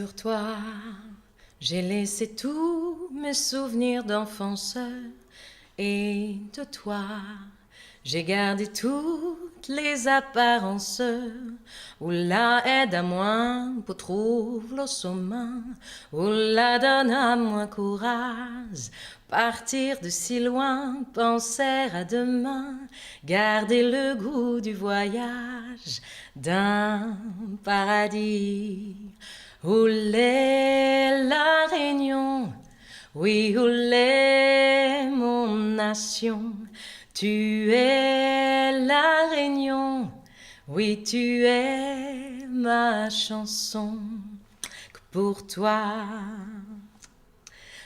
Sur toi, j'ai laissé tous mes souvenirs d'enfance et de toi. J'ai gardé toutes les apparences où la aide à moi pour trouver le sommeil, où la donne à moi courage. Partir de si loin, penser à demain, garder le goût du voyage d'un paradis. Où est la Réunion? Oui, où est mon nation? Tu es la Réunion, oui, tu es ma chanson. Que pour toi,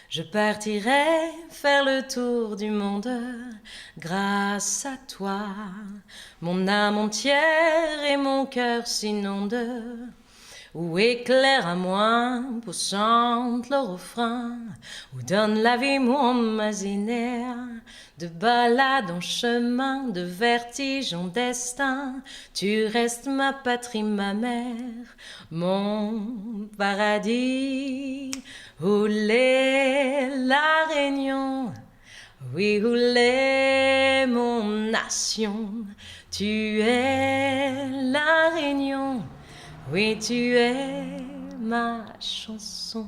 je partirai faire le tour du monde grâce à toi. Mon âme entière et mon cœur s'inondent. Où éclaire à moi pour chanter le refrain, où donne la vie mon imaginaire, de balade en chemin, de vertige en destin, tu restes ma patrie, ma mère, mon paradis. Où est la Réunion? Oui, où est mon nation? Tu es la Réunion. Oui, tu es ma chanson.